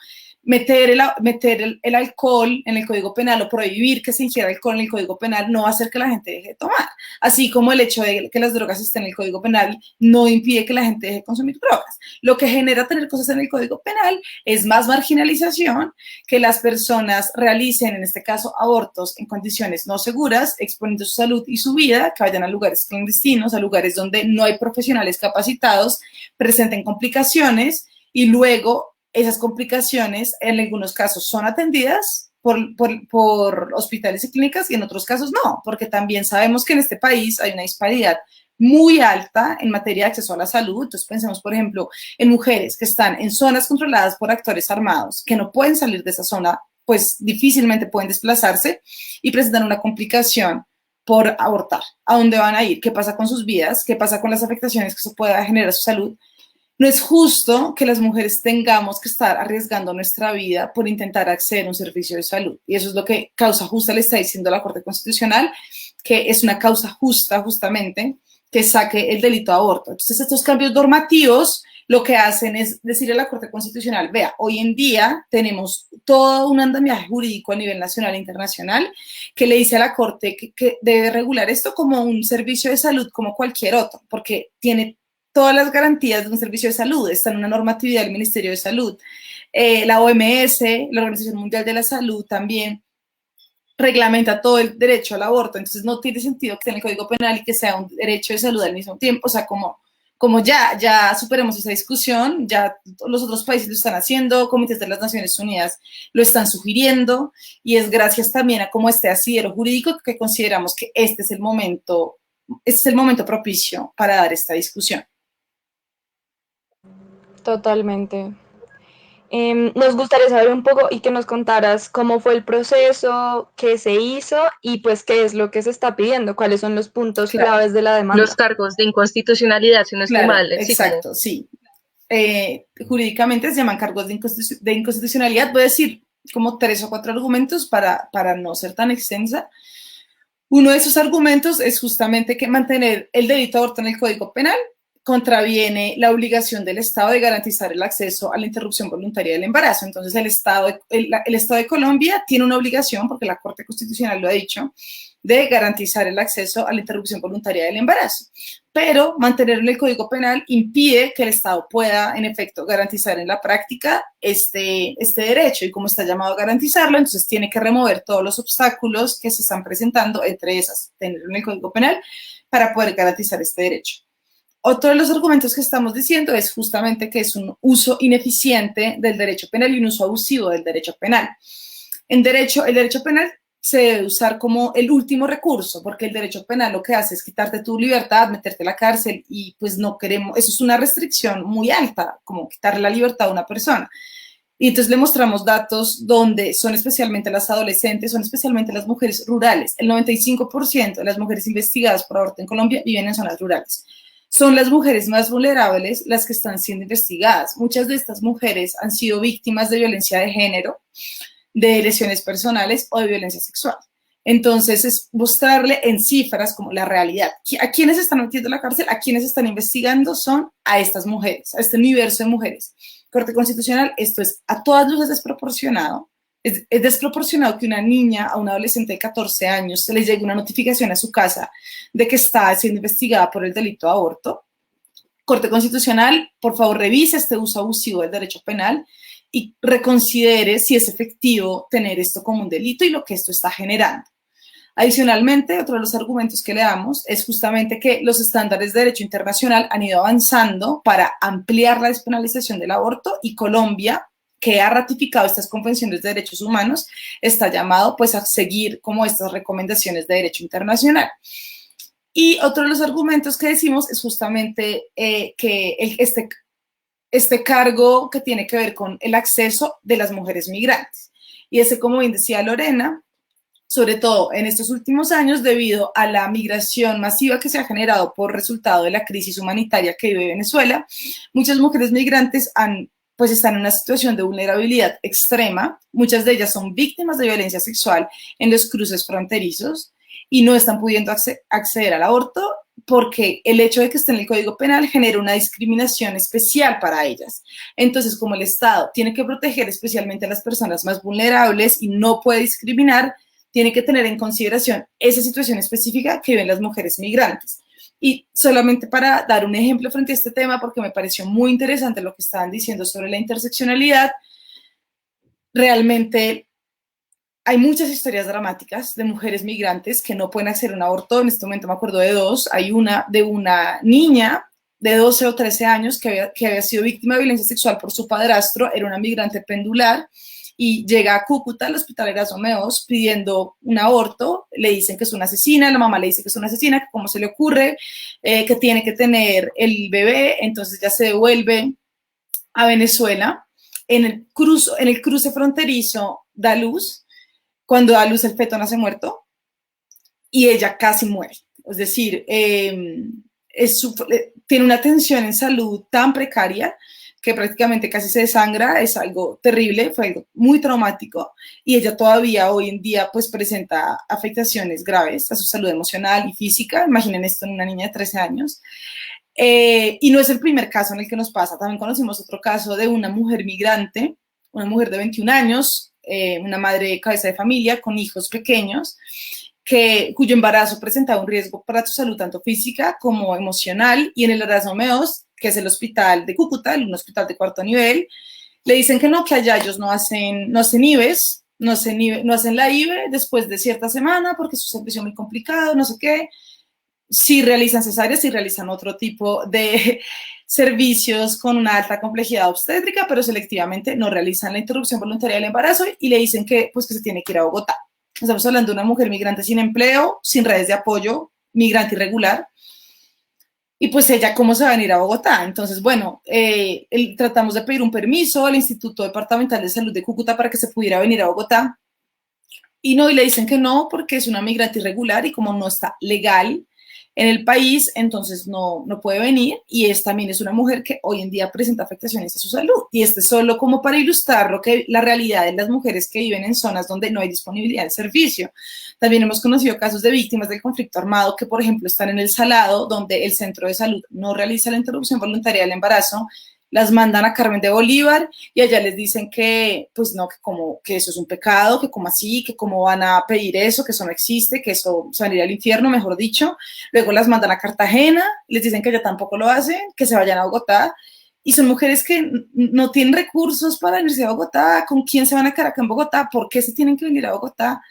meter el alcohol en el Código Penal o prohibir que se ingiera alcohol en el Código Penal no va a hacer que la gente deje de tomar. Así como el hecho de que las drogas estén en el Código Penal no impide que la gente deje de consumir drogas. Lo que genera tener cosas en el Código Penal es más marginalización, que las personas realicen, en este caso, abortos en condiciones no seguras, exponiendo su salud y su vida, que vayan a lugares clandestinos, a lugares donde no hay profesionales capacitados, presenten complicaciones y luego esas complicaciones en algunos casos son atendidas por hospitales y clínicas y en otros casos no, porque también sabemos que en este país hay una disparidad muy alta en materia de acceso a la salud. Entonces pensemos, por ejemplo, en mujeres que están en zonas controladas por actores armados, que no pueden salir de esa zona, pues difícilmente pueden desplazarse y presentan una complicación por abortar. ¿A dónde van a ir? ¿Qué pasa con sus vidas? ¿Qué pasa con las afectaciones que eso pueda generar a su salud? No es justo que las mujeres tengamos que estar arriesgando nuestra vida por intentar acceder a un servicio de salud. Y eso es lo que causa justa le está diciendo la Corte Constitucional, que es una causa justa, justamente, que saque el delito de aborto. Entonces, estos cambios normativos lo que hacen es decirle a la Corte Constitucional, vea, hoy en día tenemos todo un andamiaje jurídico a nivel nacional e internacional que le dice a la Corte que debe regular esto como un servicio de salud como cualquier otro, porque tiene todas las garantías de un servicio de salud, está en una normatividad del Ministerio de Salud. La OMS, la Organización Mundial de la Salud, también reglamenta todo el derecho al aborto, entonces no tiene sentido que esté en el Código Penal y que sea un derecho de salud al mismo tiempo, o sea, como ya superemos esa discusión, ya los otros países lo están haciendo, comités de las Naciones Unidas lo están sugiriendo, y es gracias también a como este asidero jurídico que consideramos que este es el momento propicio para dar esta discusión. Totalmente. Nos gustaría saber un poco y que nos contaras cómo fue el proceso, qué se hizo y pues qué es lo que se está pidiendo, cuáles son los puntos claves de la demanda. Los cargos de inconstitucionalidad, si no estoy mal. Exacto, sí. Jurídicamente se llaman cargos de inconstitucionalidad. Voy a decir como 3 o 4 argumentos para no ser tan extensa. Uno de esos argumentos es justamente que mantener el delito de aborto en el Código Penal contraviene la obligación del Estado de garantizar el acceso a la interrupción voluntaria del embarazo. Entonces, el Estado de Colombia tiene una obligación, porque la Corte Constitucional lo ha dicho, de garantizar el acceso a la interrupción voluntaria del embarazo. Pero mantenerlo en el Código Penal impide que el Estado pueda, en efecto, garantizar en la práctica este derecho. Y como está llamado a garantizarlo, entonces tiene que remover todos los obstáculos que se están presentando, entre esas, tenerlo en el Código Penal, para poder garantizar este derecho. Otro de los argumentos que estamos diciendo es justamente que es un uso ineficiente del derecho penal y un uso abusivo del derecho penal. El derecho penal se debe usar como el último recurso, porque el derecho penal lo que hace es quitarte tu libertad, meterte a la cárcel, y pues no queremos, eso es una restricción muy alta, como quitarle la libertad a una persona. Y entonces le mostramos datos donde son especialmente las adolescentes, son especialmente las mujeres rurales. El 95% de las mujeres investigadas por aborto en Colombia viven en zonas rurales. Son las mujeres más vulnerables las que están siendo investigadas. Muchas de estas mujeres han sido víctimas de violencia de género, de lesiones personales o de violencia sexual. Entonces, es mostrarle en cifras como la realidad. ¿A quiénes están metiendo en la cárcel? ¿A quiénes están investigando? Son a estas mujeres, a este universo de mujeres. Corte Constitucional, esto es a todas luces desproporcionado. Es desproporcionado que una niña, a una adolescente de 14 años, se le llegue una notificación a su casa de que está siendo investigada por el delito de aborto. Corte Constitucional, por favor, revise este uso abusivo del derecho penal y reconsidere si es efectivo tener esto como un delito y lo que esto está generando. Adicionalmente, otro de los argumentos que le damos es justamente que los estándares de derecho internacional han ido avanzando para ampliar la despenalización del aborto, y Colombia, que ha ratificado estas convenciones de derechos humanos, está llamado pues a seguir como estas recomendaciones de derecho internacional. Y otro de los argumentos que decimos es justamente que este cargo que tiene que ver con el acceso de las mujeres migrantes. Y ese, como bien decía Lorena, sobre todo en estos últimos años, debido a la migración masiva que se ha generado por resultado de la crisis humanitaria que vive Venezuela, muchas mujeres migrantes están en una situación de vulnerabilidad extrema. Muchas de ellas son víctimas de violencia sexual en los cruces fronterizos y no están pudiendo acceder al aborto porque el hecho de que esté en el Código Penal genera una discriminación especial para ellas. Entonces, como el Estado tiene que proteger especialmente a las personas más vulnerables y no puede discriminar, tiene que tener en consideración esa situación específica que viven las mujeres migrantes. Y solamente para dar un ejemplo frente a este tema, porque me pareció muy interesante lo que estaban diciendo sobre la interseccionalidad, realmente hay muchas historias dramáticas de mujeres migrantes que no pueden acceder a un aborto. En este momento me acuerdo de dos. Hay una de una niña de 12 o 13 años que había sido víctima de violencia sexual por su padrastro, era una migrante pendular, y llega a Cúcuta, al hospital Erasmus, pidiendo un aborto. Le dicen que es una asesina, la mamá le dice que es una asesina, que cómo se le ocurre, que tiene que tener el bebé. Entonces ya se devuelve a Venezuela. En el cruce fronterizo da luz. Cuando da luz, el feto nace muerto y ella casi muere. Es decir, tiene una atención en salud tan precaria que prácticamente casi se desangra. Es algo terrible, fue algo muy traumático, y ella todavía hoy en día pues presenta afectaciones graves a su salud emocional y física. Imaginen esto en una niña de 13 años. Y no es el primer caso en el que nos pasa. También conocimos otro caso de una mujer migrante, una mujer de 21 años, una madre cabeza de familia con hijos pequeños, cuyo embarazo presentaba un riesgo para su salud tanto física como emocional, y en el Erasmus, que es el hospital de Cúcuta, un hospital de 4º nivel, le dicen que no, que allá ellos no hacen IVES, no hacen la IVE después de cierta semana porque es un servicio muy complicado, no sé qué. Sí realizan cesáreas, sí realizan otro tipo de servicios con una alta complejidad obstétrica, pero selectivamente no realizan la interrupción voluntaria del embarazo, y le dicen que se tiene que ir a Bogotá. Estamos hablando de una mujer migrante sin empleo, sin redes de apoyo, migrante irregular. Y pues ella, ¿cómo se va a venir a Bogotá? Entonces, bueno, tratamos de pedir un permiso al Instituto Departamental de Salud de Cúcuta para que se pudiera venir a Bogotá. Y le dicen que no, porque es una migrante irregular y como no está legal en el país, entonces no puede venir y también es una mujer que hoy en día presenta afectaciones a su salud. Y este es solo como para ilustrar la realidad de las mujeres que viven en zonas donde no hay disponibilidad de servicio. También hemos conocido casos de víctimas del conflicto armado que, por ejemplo, están en El Salado, donde el centro de salud no realiza la interrupción voluntaria del embarazo, las mandan a Carmen de Bolívar y allá les dicen que, pues no, que eso es un pecado, que como así, que cómo van a pedir eso, que eso no existe, que eso se van a ir al infierno, mejor dicho. Luego las mandan a Cartagena, les dicen que allá tampoco lo hacen, que se vayan a Bogotá. Y son mujeres que no tienen recursos para irse a Bogotá. ¿Con quién se van a quedar acá en Bogotá? ¿Por qué se tienen que venir a Bogotá?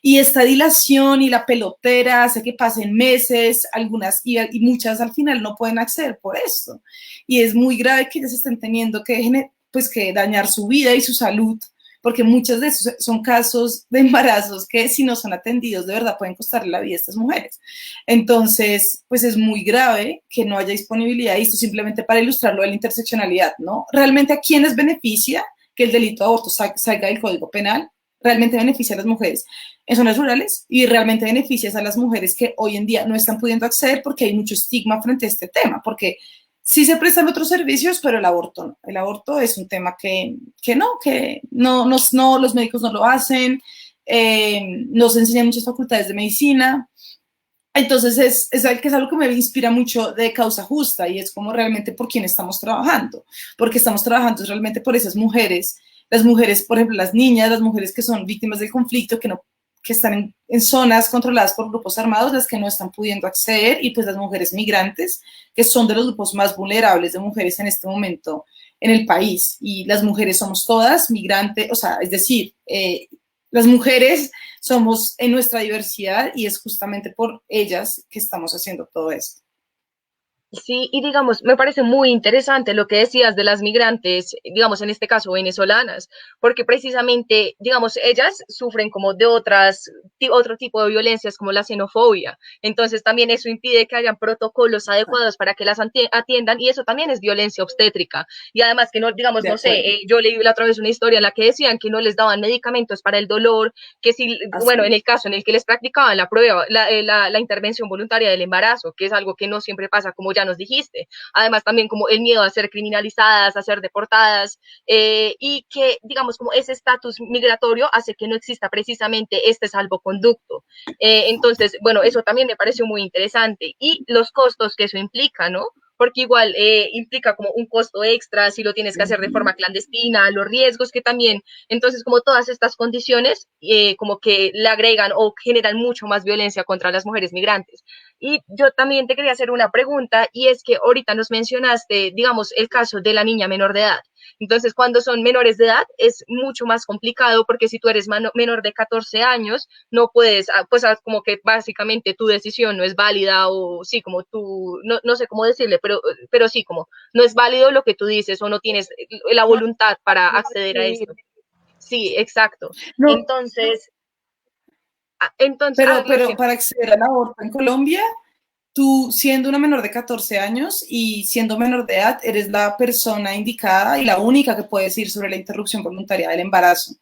Y esta dilación y la pelotera hace que pasen meses, algunas y muchas al final no pueden acceder por esto. Y es muy grave que ellas estén teniendo que dañar su vida y su salud, porque muchos de esos son casos de embarazos que si no son atendidos de verdad pueden costarle la vida a estas mujeres. Entonces, pues es muy grave que no haya disponibilidad y esto simplemente para ilustrar lo de la interseccionalidad, ¿no? Realmente a quiénes beneficia que el delito de aborto salga del Código Penal, realmente beneficia a las mujeres en zonas rurales y realmente beneficia a las mujeres que hoy en día no están pudiendo acceder porque hay mucho estigma frente a este tema, porque sí se prestan otros servicios, pero el aborto no. El aborto es un tema que no, los médicos no lo hacen, nos enseñan muchas facultades de medicina. Entonces es algo que me inspira mucho de causa justa y es como realmente por quién estamos trabajando, porque estamos trabajando realmente por esas mujeres, las mujeres, por ejemplo, las niñas, las mujeres que son víctimas del conflicto, que están en zonas controladas por grupos armados, las que no están pudiendo acceder, y pues las mujeres migrantes, que son de los grupos más vulnerables de mujeres en este momento en el país. Y las mujeres somos todas migrantes, o sea, es decir, las mujeres somos en nuestra diversidad y es justamente por ellas que estamos haciendo todo esto. Sí, y digamos, me parece muy interesante lo que decías de las migrantes, digamos, en este caso venezolanas, porque precisamente, digamos, ellas sufren como de otro tipo de violencias como la xenofobia. Entonces también eso impide que hayan protocolos adecuados para que las atiendan y eso también es violencia obstétrica. Y además que no, digamos, no sé, yo leí la otra vez una historia en la que decían que no les daban medicamentos para el dolor, que si, bueno, en el caso en el que les practicaban la prueba, la intervención voluntaria del embarazo, que es algo que no siempre pasa, como ya nos dijiste. Además, también como el miedo a ser criminalizadas, a ser deportadas, y que, digamos, como ese estatus migratorio hace que no exista precisamente este salvoconducto. Entonces, bueno, eso también me pareció muy interesante. Y los costos que eso implica, ¿no? Porque igual implica como un costo extra si lo tienes que hacer de forma clandestina, los riesgos que también, entonces como todas estas condiciones como que le agregan o generan mucho más violencia contra las mujeres migrantes. Y yo también te quería hacer una pregunta y es que ahorita nos mencionaste, digamos, el caso de la niña menor de edad. Entonces, cuando son menores de edad es mucho más complicado porque si tú eres menor de 14 años, no puedes, pues como que básicamente tu decisión no es válida o sí, como tú, no sé cómo decirle, pero sí, como no es válido lo que tú dices o no tienes la voluntad para acceder a esto. Sí, exacto. No, Entonces, pero para acceder al aborto en Colombia, tú siendo una menor de 14 años y siendo menor de edad, eres la persona indicada y la única que puede decir sobre la interrupción voluntaria del embarazo.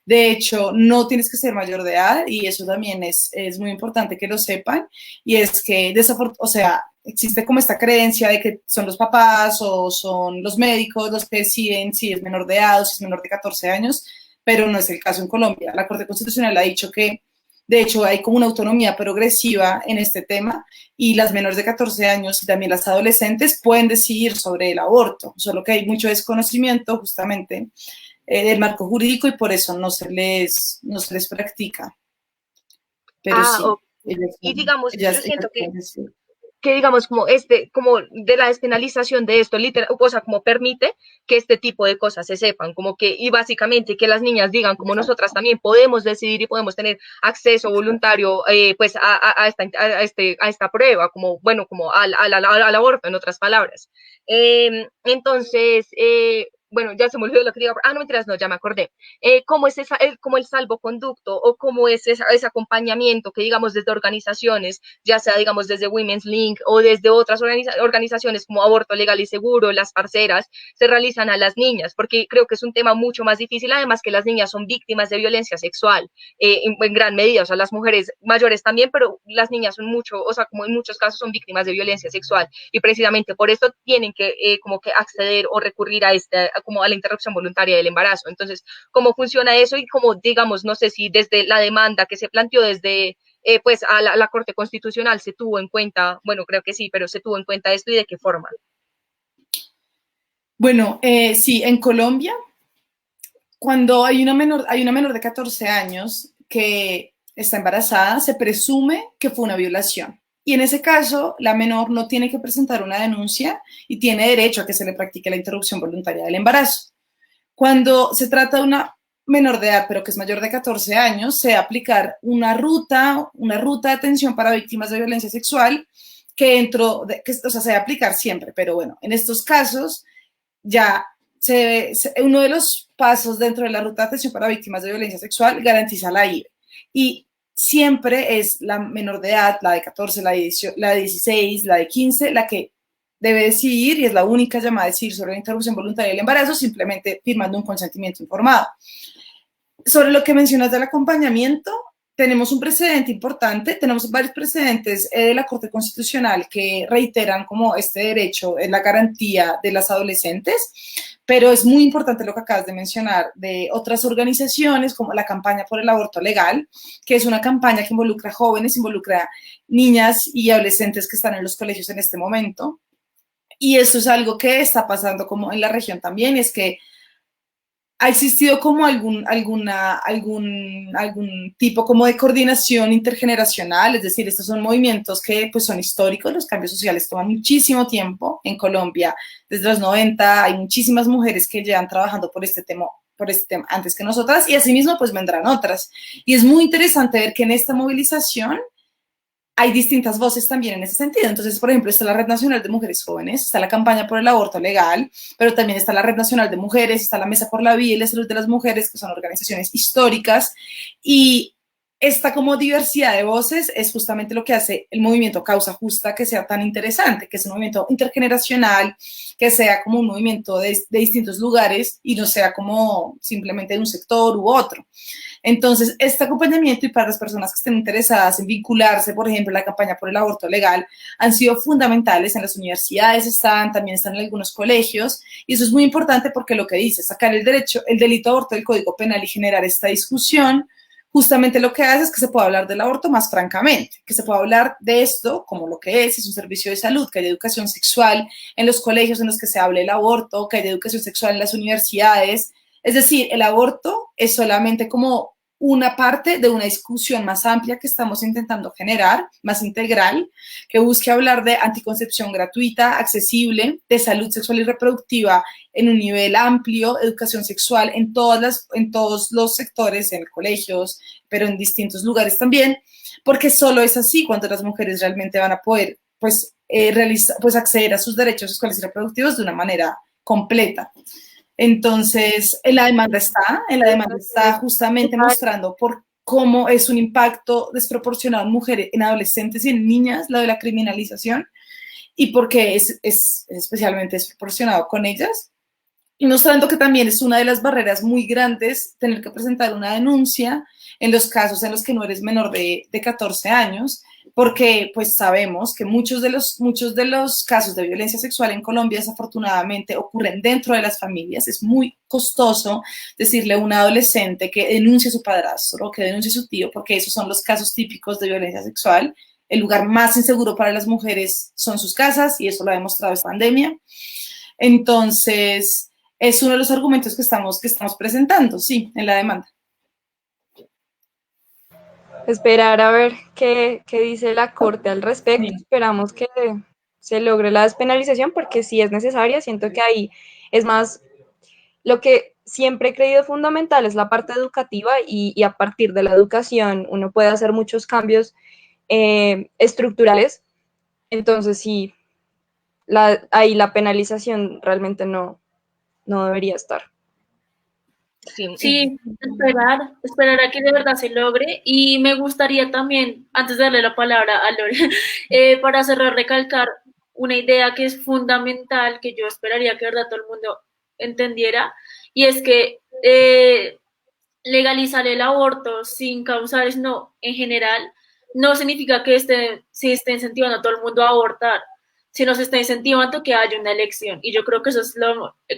De hecho, no tienes que ser mayor de edad y eso también es muy importante que lo sepan. Y es que, o sea, existe como esta creencia de que son los papás o son los médicos los que deciden si es menor de edad o si es menor de 14 años, pero no es el caso en Colombia. La Corte Constitucional ha dicho que de hecho, hay como una autonomía progresiva en este tema y las menores de 14 años y también las adolescentes pueden decidir sobre el aborto, solo que hay mucho desconocimiento justamente del marco jurídico y por eso no se les practica. Pero sí, ok. Y digamos, yo siento que digamos como de la despenalización de esto, literal, o sea, como permite que este tipo de cosas se sepan, como que, y básicamente que las niñas digan, como nosotras también podemos decidir y podemos tener acceso voluntario, pues, a esta prueba, como, bueno, como al aborto, en otras palabras. Entonces, bueno, ya se me olvidó lo que digo, no, mentiras, no, ya me acordé. ¿Cómo es como el salvoconducto o cómo es ese acompañamiento que, digamos, desde organizaciones, ya sea, digamos, desde Women's Link o desde otras organizaciones como Aborto Legal y Seguro, las parceras, se realizan a las niñas? Porque creo que es un tema mucho más difícil, además que las niñas son víctimas de violencia sexual en gran medida, o sea, las mujeres mayores también, pero las niñas son mucho, o sea, como en muchos casos son víctimas de violencia sexual y precisamente por esto tienen que como que acceder o recurrir a como a la interrupción voluntaria del embarazo. Entonces, ¿cómo funciona eso? Y como, digamos, no sé si desde la demanda que se planteó desde pues a la Corte Constitucional se tuvo en cuenta, bueno, creo que sí, pero se tuvo en cuenta esto y de qué forma. Bueno, sí, en Colombia, cuando hay una menor de 14 años que está embarazada, se presume que fue una violación. Y en ese caso, la menor no tiene que presentar una denuncia y tiene derecho a que se le practique la interrupción voluntaria del embarazo. Cuando se trata de una menor de edad, pero que es mayor de 14 años, se va a aplicar una ruta de atención para víctimas de violencia sexual o sea, se va a aplicar siempre, pero bueno, en estos casos ya uno de los pasos dentro de la ruta de atención para víctimas de violencia sexual garantiza la IVE. Y siempre es la menor de edad, la de 14, la de 16, la de 15, la que debe decidir y es la única llamada a decidir sobre la interrupción voluntaria del embarazo, simplemente firmando un consentimiento informado. Sobre lo que mencionas del acompañamiento, tenemos un precedente importante, tenemos varios precedentes de la Corte Constitucional que reiteran como este derecho, la garantía de las adolescentes, pero es muy importante lo que acabas de mencionar de otras organizaciones como la campaña por el aborto legal, que es una campaña que involucra jóvenes, involucra niñas y adolescentes que están en los colegios en este momento. Y esto es algo que está pasando como en la región también, es que ha existido como algún tipo como de coordinación intergeneracional, es decir, estos son movimientos que pues son históricos, los cambios sociales toman muchísimo tiempo en Colombia, desde los 90 hay muchísimas mujeres que llevan trabajando por este tema antes que nosotras y asimismo pues vendrán otras. Y es muy interesante ver que en esta movilización hay distintas voces también en ese sentido. Entonces, por ejemplo, está la Red Nacional de Mujeres Jóvenes, está la campaña por el aborto legal, pero también está la Red Nacional de Mujeres, está la Mesa por la Vida y la Salud de las Mujeres, que son organizaciones históricas, y esta como diversidad de voces es justamente lo que hace el movimiento Causa Justa que sea tan interesante, que es un movimiento intergeneracional, que sea como un movimiento de distintos lugares y no sea como simplemente de un sector u otro. Entonces, este acompañamiento y para las personas que estén interesadas en vincularse, por ejemplo, a la campaña por el aborto legal, han sido fundamentales. En las universidades también están en algunos colegios, y eso es muy importante porque lo que dice, sacar el delito de aborto del Código Penal y generar esta discusión, justamente lo que hace es que se pueda hablar del aborto más francamente, que se pueda hablar de esto como lo que es un servicio de salud, que haya educación sexual en los colegios en los que se hable del aborto, que haya educación sexual en las universidades. Es decir, el aborto es solamente como una parte de una discusión más amplia que estamos intentando generar, más integral, que busque hablar de anticoncepción gratuita, accesible, de salud sexual y reproductiva en un nivel amplio, educación sexual en todos los sectores, en colegios, pero en distintos lugares también, porque solo es así cuando las mujeres realmente van a poder acceder a sus derechos sexuales y reproductivos de una manera completa. Entonces, en la demanda está justamente mostrando por cómo es un impacto desproporcionado en mujeres, en adolescentes y en niñas, lo de la criminalización, y por qué es especialmente desproporcionado con ellas. Y mostrando que también es una de las barreras muy grandes tener que presentar una denuncia en los casos en los que no eres menor de 14 años, porque pues sabemos que muchos de los casos de violencia sexual en Colombia desafortunadamente ocurren dentro de las familias. Es muy costoso decirle a un adolescente que denuncie a su padrastro o que denuncie a su tío, porque esos son los casos típicos de violencia sexual. El lugar más inseguro para las mujeres son sus casas y eso lo ha demostrado esta pandemia. Entonces, es uno de los argumentos que estamos presentando, sí, en la demanda. Esperar a ver qué dice la Corte al respecto. Sí. Esperamos que se logre la despenalización porque sí es necesaria. Siento que ahí es más lo que siempre he creído fundamental es la parte educativa y a partir de la educación uno puede hacer muchos cambios estructurales. Entonces sí, ahí la penalización realmente no no debería estar. Sí, esperar a que de verdad se logre. Y me gustaría también, antes de darle la palabra a Lore, para cerrar, recalcar una idea que es fundamental, que yo esperaría que de verdad todo el mundo entendiera, y es que legalizar el aborto sin causales, no, en general, no significa que se esté incentivando a todo el mundo a abortar, sino se está incentivando que haya una elección. Y yo creo que eso es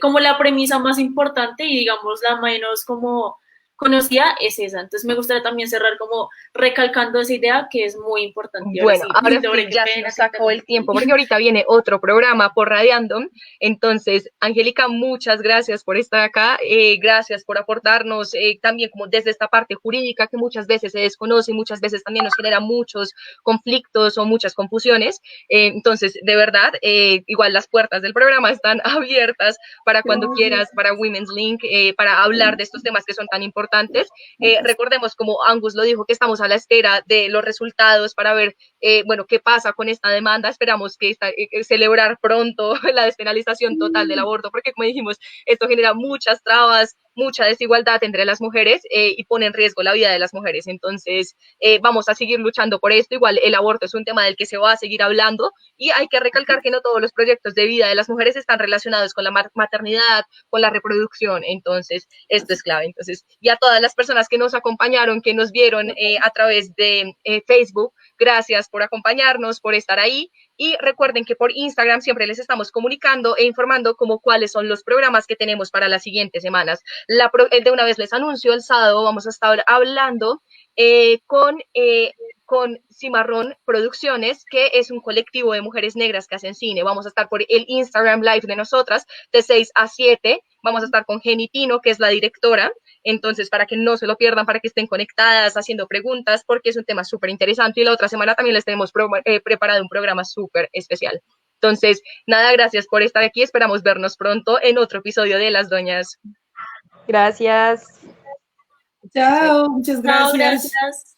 como la premisa más importante y digamos la menos como conocida es esa. Entonces me gustaría también cerrar como recalcando esa idea que es muy importante. Bueno, ahora sí, ya se nos acabó el tiempo porque ahorita viene otro programa por Radiandom. Entonces, Angélica, muchas gracias por estar acá, gracias por aportarnos también como desde esta parte jurídica que muchas veces se desconoce y muchas veces también nos genera muchos conflictos o muchas confusiones. Entonces, de verdad, igual las puertas del programa están abiertas para cuando quieras, para Women's Link, para hablar de estos temas que son tan importantes. Recordemos, como Angus lo dijo, que estamos a la espera de los resultados para ver, bueno, qué pasa con esta demanda. Esperamos que celebrar pronto la despenalización total del aborto, porque como dijimos, esto genera muchas trabas, mucha desigualdad entre las mujeres y pone en riesgo la vida de las mujeres. Entonces, vamos a seguir luchando por esto. Igual el aborto es un tema del que se va a seguir hablando y hay que recalcar que no todos los proyectos de vida de las mujeres están relacionados con la maternidad, con la reproducción. Entonces, esto es clave. Entonces, y a todas las personas que nos acompañaron, que nos vieron a través de Facebook, gracias por acompañarnos, por estar ahí. Y recuerden que por Instagram siempre les estamos comunicando e informando como cuáles son los programas que tenemos para las siguientes semanas. De una vez les anuncio, el sábado vamos a estar hablando con Cimarrón Producciones, que es un colectivo de mujeres negras que hacen cine. Vamos a estar por el Instagram Live de nosotras de 6 a 7. Vamos a estar con Jenny Tino, que es la directora. Entonces, para que no se lo pierdan, para que estén conectadas, haciendo preguntas, porque es un tema súper interesante. Y la otra semana también les tenemos preparado un programa súper especial. Entonces, nada, gracias por estar aquí. Esperamos vernos pronto en otro episodio de Las Doñas. Gracias. Chao, muchas gracias. Chao, gracias.